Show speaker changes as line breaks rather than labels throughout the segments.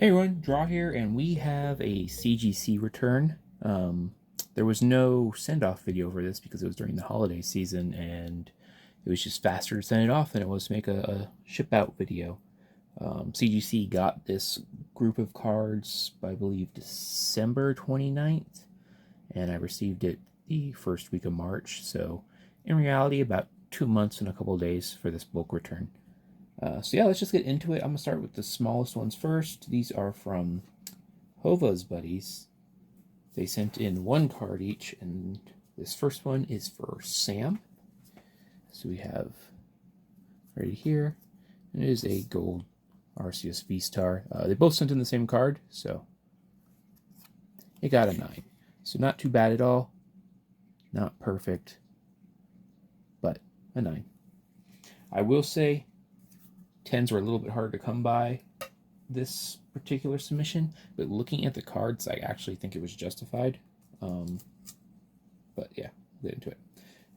Hey everyone, Draw here, and we have a CGC return. There was no send-off video for this because it was during the holiday season, and it was just faster to send it off than it was to make a ship-out video. CGC got this group of cards by, I believe, December 29th, and I received it the first week of March, so in reality, about 2 months and a couple of days for this bulk return. So yeah, let's just get into it. I'm going to start with the smallest ones first. These are from Hova's buddies. They sent in one card each, and this first one is for Sam. So we have right here, and it is a gold Arceus V-Star. They both sent in the same card, so it got a 9. So not too bad at all. Not perfect, but a 9. I will say 10s were a little bit hard to come by this particular submission, but looking at the cards, I actually think it was justified. But yeah, we'll get into it.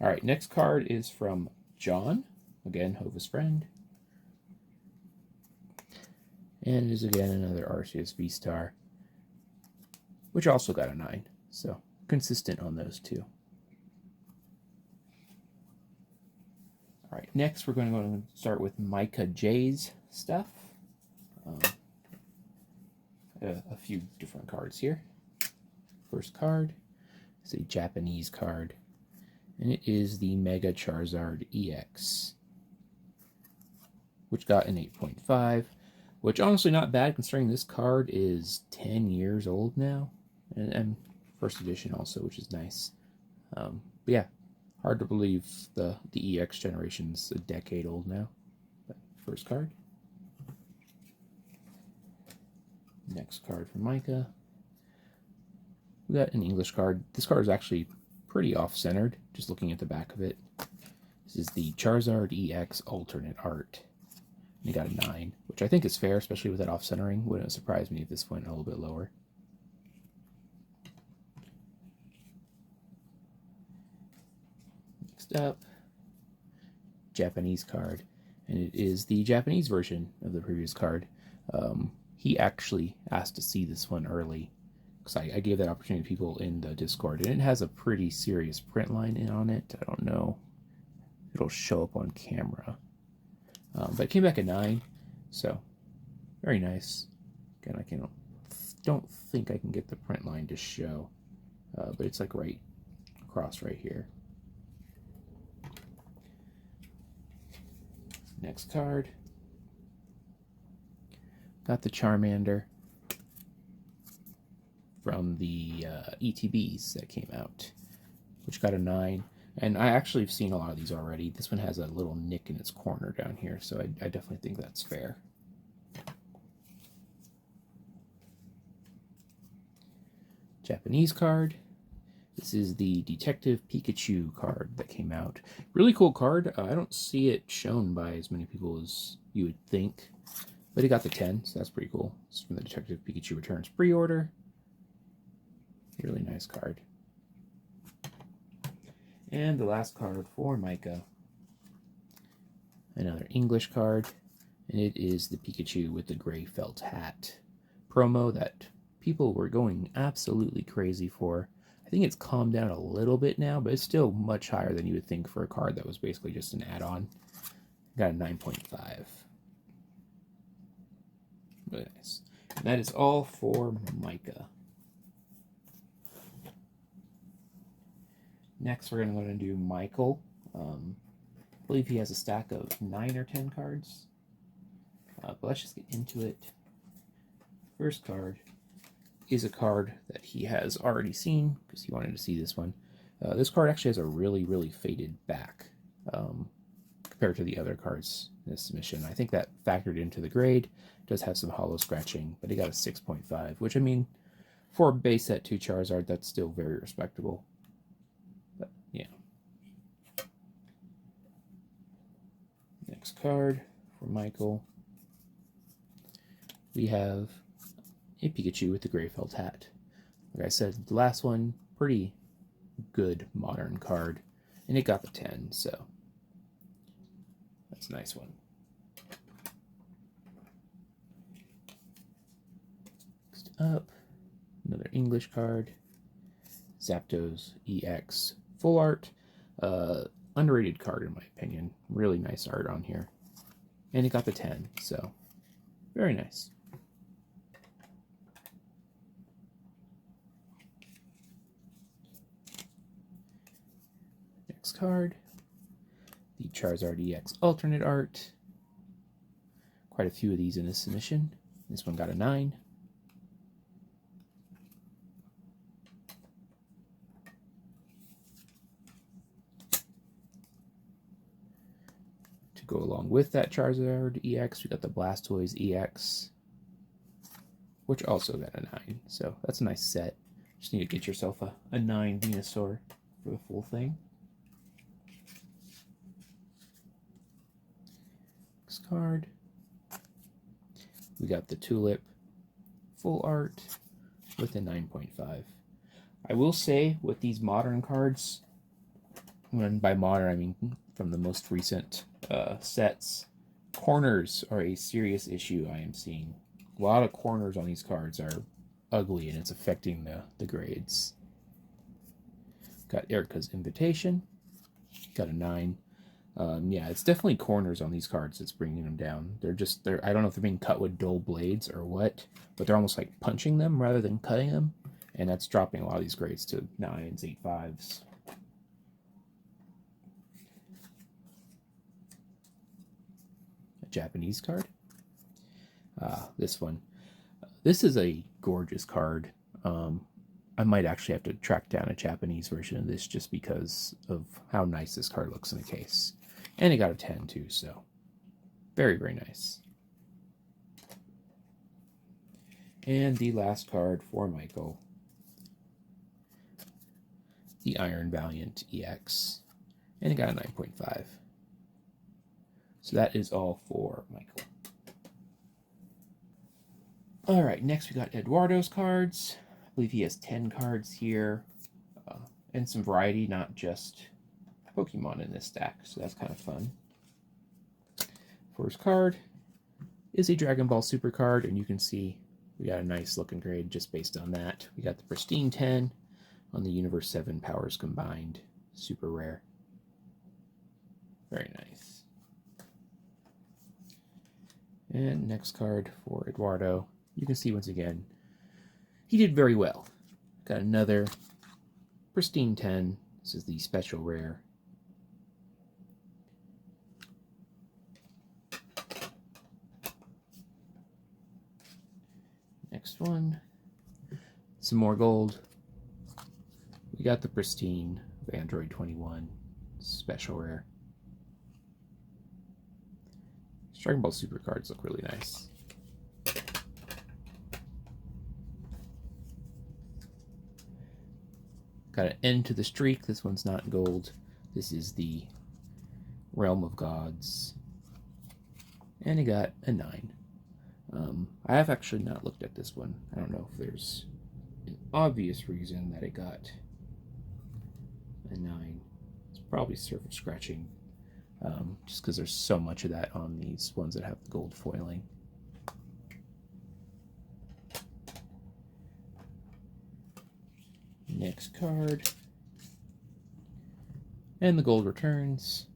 All right, next card is from John, again, Hova's friend. And it is again another Arceus V-Star, which also got a 9, so consistent on those two. All right, next we're going to start with Micah J's stuff. A few different cards here. First card is a Japanese card, and it is the Mega Charizard EX, which got an 8.5, which honestly not bad considering this card is 10 years old now, and first edition also, which is nice. But yeah, hard to believe the EX generation's a decade old now. But first card. Next card from Micah. We got an English card. This card is actually pretty off-centered, just looking at the back of it. This is the Charizard EX alternate art. And you got a 9, which I think is fair, especially with that off-centering. Wouldn't surprise me if this went a little bit lower. Next up, Japanese card, and it is the Japanese version of the previous card. He actually asked to see this one early because I gave that opportunity to people in the Discord, and it has a pretty serious print line in on it. I don't know if it'll show up on camera, but it came back at 9, so very nice. Again, don't think I can get the print line to show, but it's like right across right here. Next card. Got the Charmander from the ETBs that came out, which got a 9. And I actually have seen a lot of these already. This one has a little nick in its corner down here, so I definitely think that's fair. Japanese card. This is the Detective Pikachu card that came out. Really cool card. I don't see it shown by as many people as you would think, but it got the 10, so that's pretty cool. It's from the Detective Pikachu Returns pre-order. Really nice card. And the last card for Micah. Another English card, and it is the Pikachu with the gray felt hat promo that people were going absolutely crazy for. I think it's calmed down a little bit now, but it's still much higher than you would think for a card that was basically just an add-on. Got a 9.5. Really nice. And that is all for Micah. Next, we're going to go and do Michael. I believe he has a stack of 9 or 10 cards. But let's just get into it. First card is a card that he has already seen because he wanted to see this one. This card actually has a really, really faded back compared to the other cards in this submission. I think that factored into the grade. It does have some hollow scratching, but he got a 6.5, which, I mean, for a base set 2 Charizard, that's still very respectable. But, yeah. Next card for Michael. We have a Pikachu with the gray felt hat. Like I said, the last one, pretty good modern card, and it got the 10, so that's a nice one. up, another English card. Zapdos EX Full Art. Underrated card in my opinion. Really nice art on here. And it got the 10, so very nice. Next card, the Charizard EX alternate art. Quite a few of these in this submission. This one got a 9. To go along with that Charizard EX, we got the Blastoise EX, which also got a 9. So that's a nice set. Just need to get yourself a 9 Venusaur for the full thing. Next card, we got the Tulip Full Art with a 9.5. I will say with these modern cards, when by modern I mean from the most recent sets, corners are a serious issue I am seeing. A lot of corners on these cards are ugly and it's affecting the grades. Got Erica's Invitation, got a 9. Yeah, it's definitely corners on these cards that's bringing them down. They're I don't know if they're being cut with dull blades or what, but they're almost like punching them rather than cutting them, and that's dropping a lot of these grades to 9s, 8, 5s. A Japanese card. This one. This is a gorgeous card. I might actually have to track down a Japanese version of this just because of how nice this card looks in a case. And it got a 10 too, so very, very nice. And the last card for Michael, the Iron Valiant EX, and it got a 9.5. So that is all for Michael. All right, next we got Eduardo's cards. I believe he has 10 cards here, and some variety, not just Pokemon in this stack, so that's kind of fun. First card is a Dragon Ball Super card, and you can see we got a nice looking grade just based on that. We got the Pristine 10 on the Universe 7 Powers Combined, super rare. Very nice. And next card for Eduardo, you can see once again, he did very well. Got another Pristine 10. This is the special rare. Next one, some more gold. We got the Pristine of Android 21, special rare. Dragon Ball Super cards look really nice. Got an end to the streak. This one's not gold. This is the Realm of Gods. And it got a 9. I have actually not looked at this one. I don't know if there's an obvious reason that it got a 9. It's probably surface scratching, just because there's so much of that on these ones that have the gold foiling. Next card. And the gold returns.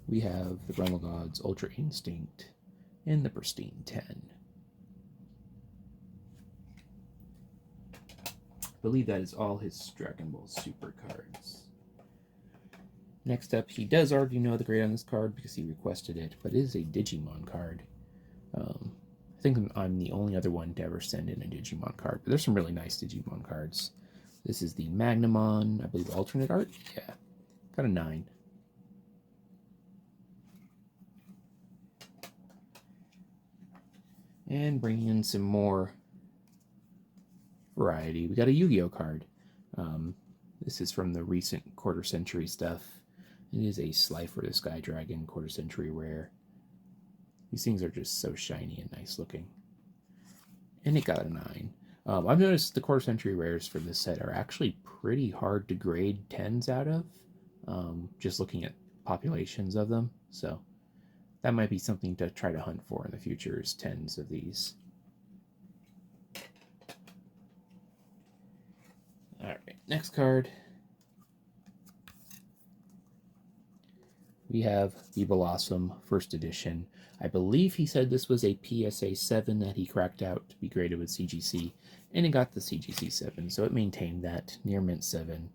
We have the Realm of Gods Ultra Instinct and the Pristine 10. I believe that is all his Dragon Ball Super cards. Next up, he does already know the grade on this card because he requested it, but it is a Digimon card. I think I'm the only other one to ever send in a Digimon card, but there's some really nice Digimon cards. This is the Magnamon, I believe, alternate art? Yeah, got a 9. And bringing in some more variety, we got a Yu-Gi-Oh card. This is from the recent quarter century stuff. It is a Slifer the Sky Dragon quarter century rare. These things are just so shiny and nice looking. And it got a 9. I've noticed the quarter century rares for this set are actually pretty hard to grade 10s out of, just looking at populations of them. So that might be something to try to hunt for in the future, is 10s of these. Next card, we have the Blossom First Edition. I believe he said this was a PSA 7 that he cracked out to be graded with CGC, and it got the CGC 7, so it maintained that near mint 7.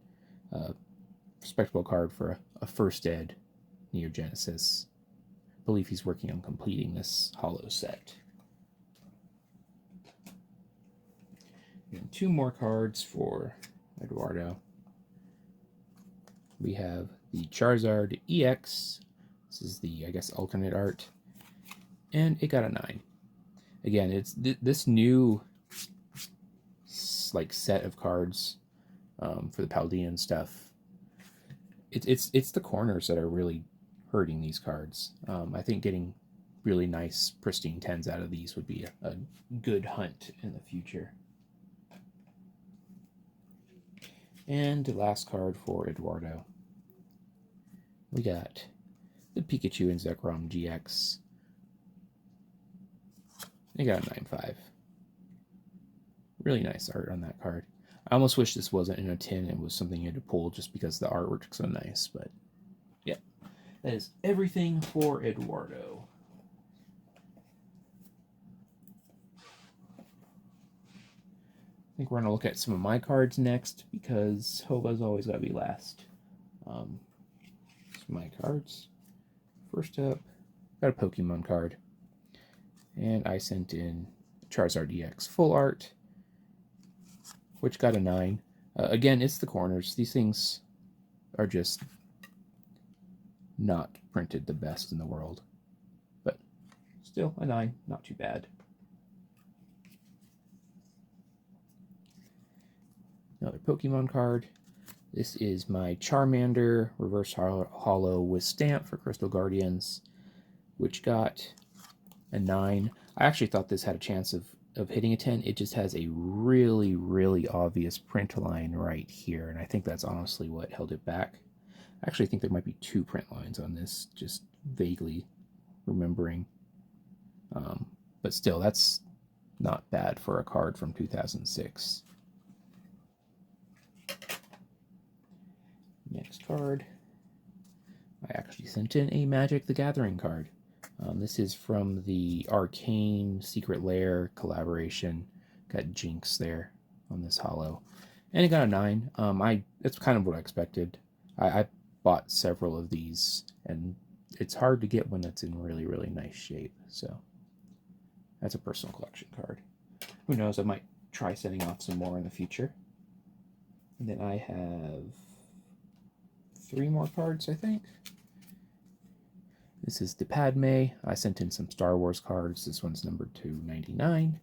Respectable card for a first ed Neo Genesis. I believe he's working on completing this holo set. And 2 more cards for Eduardo. We have the Charizard EX. This is the, I guess, alternate art. And it got a 9. Again, it's this new like set of cards for the Paldean stuff. It's the corners that are really hurting these cards. I think getting really nice pristine 10s out of these would be a good hunt in the future. And the last card for Eduardo. We got the Pikachu and Zekrom GX. They got a 9.5. Really nice art on that card. I almost wish this wasn't in a tin and was something you had to pull just because the artwork's so nice, but yeah. That is everything for Eduardo. I think we're going to look at some of my cards next because Hova's always got to be last. My cards. First up, got a Pokemon card. And I sent in Charizard EX full art, which got a 9. Again, it's the corners. These things are just not printed the best in the world. But still, a 9. Not too bad. Another Pokemon card. This is my Charmander reverse holo with stamp for Crystal Guardians, which got a 9. I actually thought this had a chance of hitting a 10. It just has a really, really obvious print line right here, and I think that's honestly what held it back. I actually think there might be 2 print lines on this, just vaguely remembering. But still, that's not bad for a card from 2006. Next card, I actually sent in a Magic the Gathering card. This is from the Arcane Secret Lair collaboration. Got Jinx there on this holo. And it got a 9. That's kind of what I expected. I bought several of these, and it's hard to get one that's in really, really nice shape. So that's a personal collection card. Who knows, I might try sending off some more in the future. And then I have 3 more cards, I think. This is the Padme. I sent in some Star Wars cards. This one's number 299.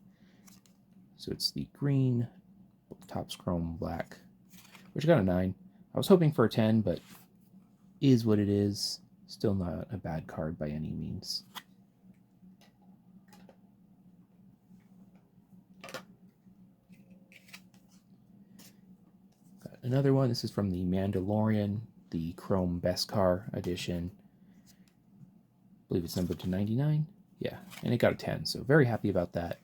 So it's the green, top's chrome black, which got a 9. I was hoping for a 10, but is what it is. Still not a bad card by any means. Got another one. This is from the Mandalorian, the Chrome Beskar edition. I believe it's numbered to 99. Yeah, and it got a 10, so very happy about that.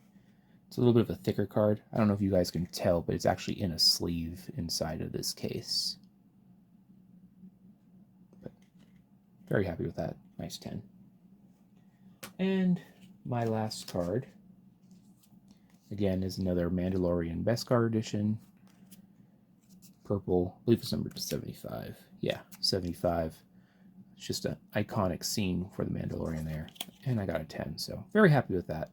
It's a little bit of a thicker card. I don't know if you guys can tell, but it's actually in a sleeve inside of this case. But very happy with that. Nice 10. And my last card, again, is another Mandalorian Beskar edition. Purple, I believe it's numbered to 75. Yeah, 75. It's just an iconic scene for the Mandalorian there. And I got a 10, so very happy with that.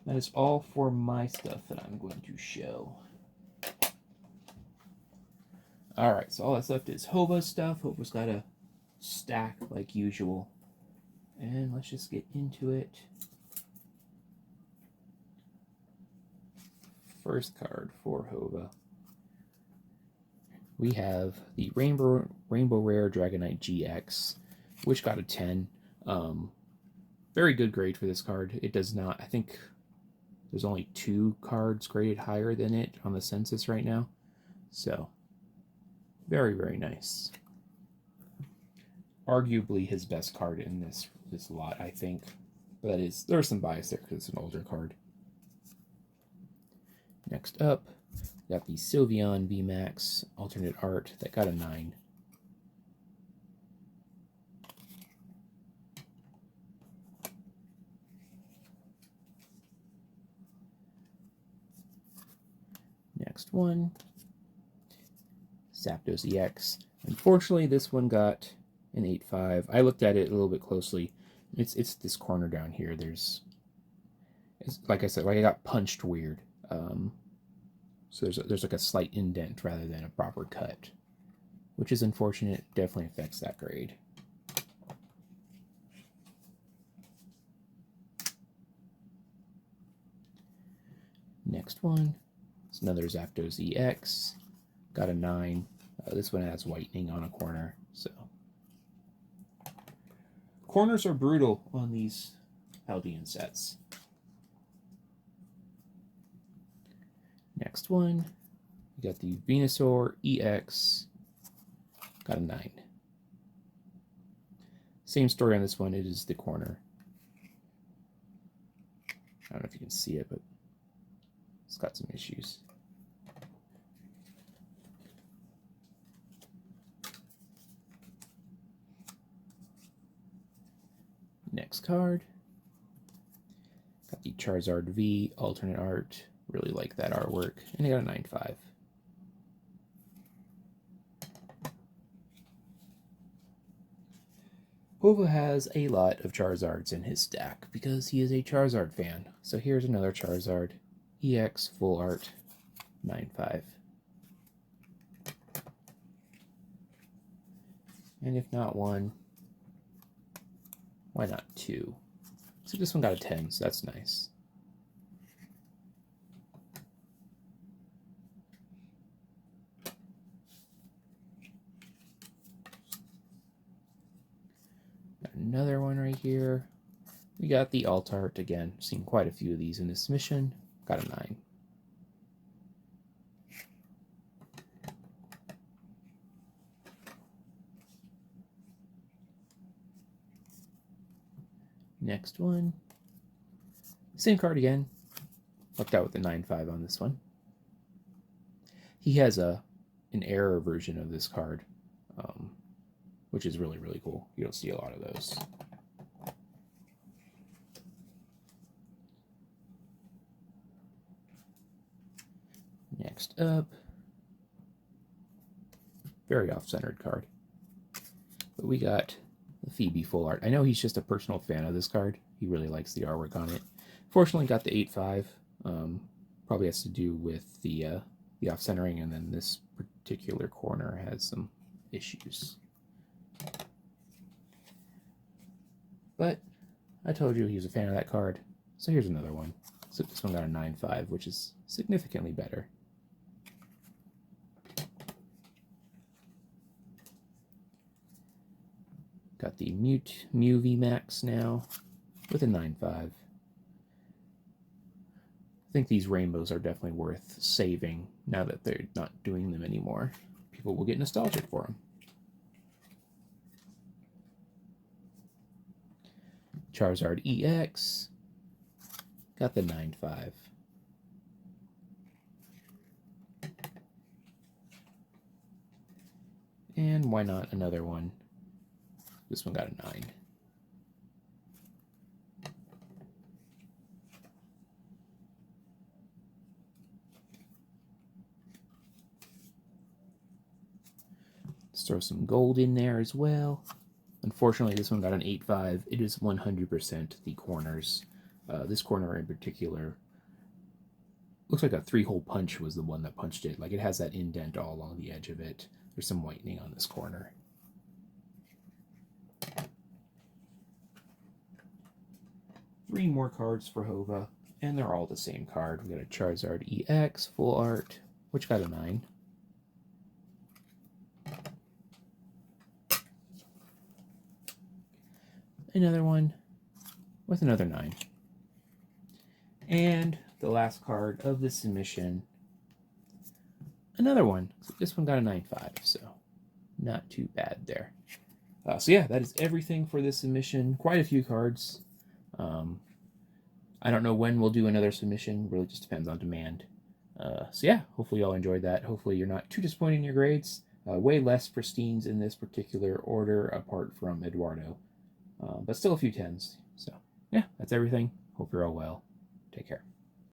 That is all for my stuff that I'm going to show. Alright, so all that's left is Hova's stuff. Hova's got a stack like usual. And let's just get into it. First card for Hova. We have the Rainbow Rare Dragonite GX, which got a 10. Very good grade for this card. It does not, I think there's only 2 cards graded higher than it on the census right now. So, very, very nice. Arguably his best card in this lot, I think. But that is, there's some bias there because it's an older card. Next up, Got the Sylveon VMAX alternate art that got a 9. Next one, Zapdos EX. Unfortunately, this one got an 8.5. I looked at it a little bit closely. It's this corner down here. It's, like I said, like I got punched weird. So there's like a slight indent rather than a proper cut, which is unfortunate. Definitely affects that grade. Next one is another Zapdos EX. Got a 9. This one has whitening on a corner, so corners are brutal on these Paldean sets. Next one, we got the Venusaur EX. Got a 9. Same story on this one. It is the corner. I don't know if you can see it, but it's got some issues. Next card. Got the Charizard V alternate art. Really like that artwork. And I got a 9.5. Hova has a lot of Charizards in his stack because he is a Charizard fan. So here's another Charizard EX full art 9.5. And if not one, why not 2? So this one got a 10, so that's nice. Another one right here. We got the alt art again. Seen quite a few of these in this mission. Got a 9. Next one. Same card again. Lucked out with the 9.5 on this one. He has an error version of this card, which is really, really cool. You don't see a lot of those. Next up, very off-centered card. But we got the Phoebe full art. I know he's just a personal fan of this card. He really likes the artwork on it. Fortunately, got the 8.5. Probably has to do with the off-centering, and then this particular corner has some issues. But I told you he was a fan of that card, so here's another one. So this one got a 9.5, which is significantly better. Got the Mew VMAX now with a 9.5. I think these rainbows are definitely worth saving now that they're not doing them anymore. People will get nostalgic for them. Charizard EX. Got the 9.5. And why not another one? This one got a 9. Let's throw some gold in there as well. Unfortunately, this one got an 8.5. It is 100% the corners. This corner in particular looks like a 3-hole punch was the one that punched it. Like it has that indent all along the edge of it. There's some whitening on this corner. Three more cards for Hova, and they're all the same card. We got a Charizard EX full art, which got a 9. Another one with another 9. And the last card of the submission, another one. So this one got a 9.5, so not too bad there. So yeah, that is everything for this submission. Quite a few cards. I don't know when we'll do another submission. Really just depends on demand. So yeah, hopefully y'all enjoyed that. Hopefully you're not too disappointed in your grades. Way less pristines in this particular order apart from Eduardo. But still a few 10s. So yeah, that's everything. Hope you're all well. Take care.